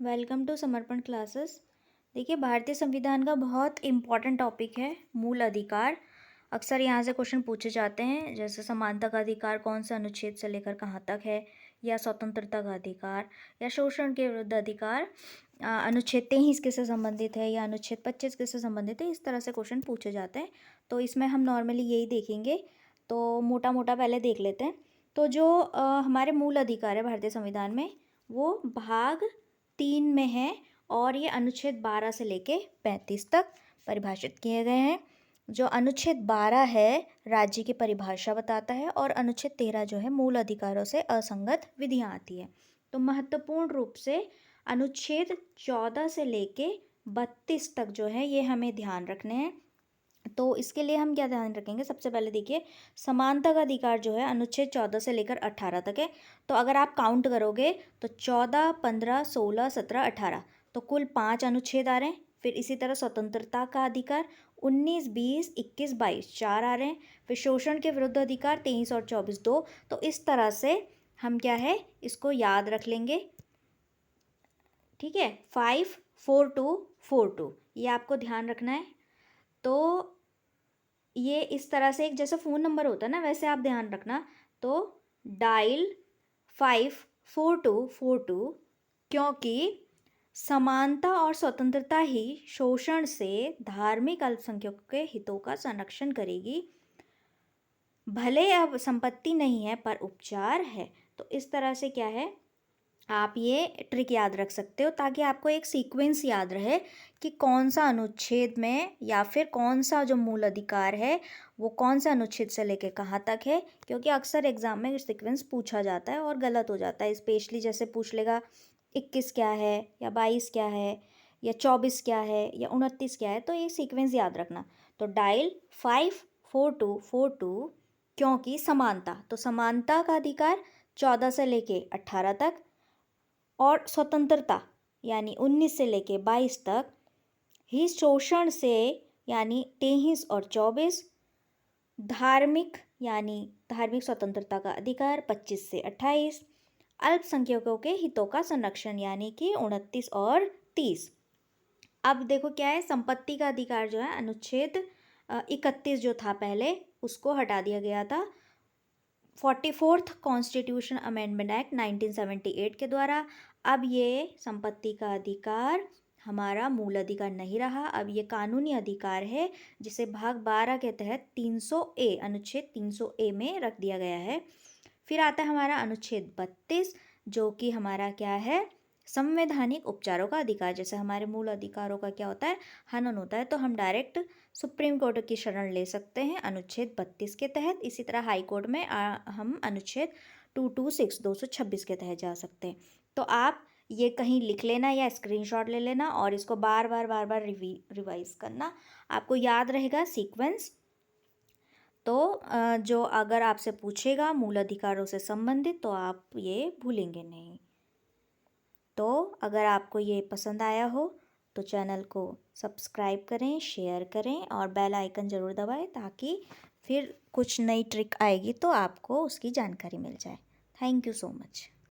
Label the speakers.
Speaker 1: Welcome to समर्पण classes. देखिए, भारतीय संविधान का बहुत इम्पॉर्टेंट टॉपिक है मूल अधिकार। अक्सर यहाँ से क्वेश्चन पूछे जाते हैं, जैसे समानता का अधिकार कौन से अनुच्छेद से लेकर कहाँ तक है, या स्वतंत्रता का अधिकार, या शोषण के विरुद्ध अधिकार अनुच्छेद 23 किससे संबंधित है, या अनुच्छेद 25 किससे संबंधित है। इस तरह से क्वेश्चन पूछे जाते हैं। तो इसमें हम नॉर्मली यही देखेंगे। तो मोटा मोटा पहले देख लेते हैं। तो जो हमारे मूल अधिकार है भारतीय संविधान में, वो भाग 3 में है, और ये अनुच्छेद 12 से लेके 35 तक परिभाषित किए गए हैं। जो अनुच्छेद 12 है राज्य की परिभाषा बताता है, और अनुच्छेद 13 जो है मूल अधिकारों से असंगत विधियां आती है। तो महत्वपूर्ण रूप से अनुच्छेद 14 से लेके 32 तक जो है ये हमें ध्यान रखने हैं। तो इसके लिए हम क्या ध्यान रखेंगे, सबसे पहले देखिए, समानता का अधिकार जो है अनुच्छेद 14 से लेकर 18 तक है। तो अगर आप काउंट करोगे तो 14, 15, 16, 17, 18, तो कुल 5 अनुच्छेद आ रहे हैं। फिर इसी तरह स्वतंत्रता का अधिकार 19, 20, 21, 22 4 आ रहे हैं। फिर शोषण के विरुद्ध अधिकार 23 और 24 2। तो इस तरह से हम क्या है इसको याद रख लेंगे। ठीक है, 5, 4, 2, 4, 2 ये आपको ध्यान रखना है। तो ये इस तरह से एक जैसा फ़ोन नंबर होता है ना, वैसे आप ध्यान रखना। तो डायल 54242, क्योंकि समानता और स्वतंत्रता ही शोषण से धार्मिक अल्पसंख्यकों के हितों का संरक्षण करेगी। भले अब संपत्ति नहीं है पर उपचार है। तो इस तरह से क्या है, आप ये ट्रिक याद रख सकते हो, ताकि आपको एक सीक्वेंस याद रहे कि कौन सा अनुच्छेद में, या फिर कौन सा जो मूल अधिकार है वो कौन सा अनुच्छेद से लेके कहाँ तक है। क्योंकि अक्सर एग्जाम में सीक्वेंस पूछा जाता है और गलत हो जाता है। स्पेशली जैसे पूछ लेगा 21 क्या है, या 22 क्या है, या 24 क्या है, या 29 क्या है। तो ये सीक्वेंस याद रखना। तो डायल 54242, क्योंकि समानता, तो समानता का अधिकार 14 से लेके 18 तक, और स्वतंत्रता यानी 19 से लेके 22 तक ही शोषण से यानी 23 और 24, धार्मिक यानी धार्मिक स्वतंत्रता का अधिकार 25 से 28, अल्पसंख्यकों के हितों का संरक्षण यानी कि 29 और 30। अब देखो क्या है, संपत्ति का अधिकार जो है अनुच्छेद 31 जो था पहले, उसको हटा दिया गया था 44th कॉन्स्टिट्यूशन अमेंडमेंट एक्ट 1978 के द्वारा। अब ये संपत्ति का अधिकार हमारा मूल अधिकार नहीं रहा, अब ये कानूनी अधिकार है, जिसे भाग 12 के तहत 300A अनुच्छेद 300A में रख दिया गया है। फिर आता है हमारा अनुच्छेद 32, जो कि हमारा क्या है, संवैधानिक उपचारों का अधिकार। जैसे हमारे मूल अधिकारों का क्या होता है, हनन होता है, तो हम डायरेक्ट सुप्रीम कोर्ट की शरण ले सकते हैं अनुच्छेद 32 के तहत। इसी तरह हाई कोर्ट में हम अनुच्छेद 226 226 के तहत जा सकते हैं। तो आप ये कहीं लिख लेना या स्क्रीनशॉट ले लेना, और इसको बार बार रिवाइज करना, आपको याद रहेगा सीक्वेंस। तो जो अगर आपसे पूछेगा मूल अधिकारों से संबंधित, तो आप ये भूलेंगे नहीं। तो अगर आपको ये पसंद आया हो तो चैनल को सब्सक्राइब करें, शेयर करें, और बेल आइकन ज़रूर दबाएं, ताकि फिर कुछ नई ट्रिक आएगी तो आपको उसकी जानकारी मिल जाए। Thank you so much.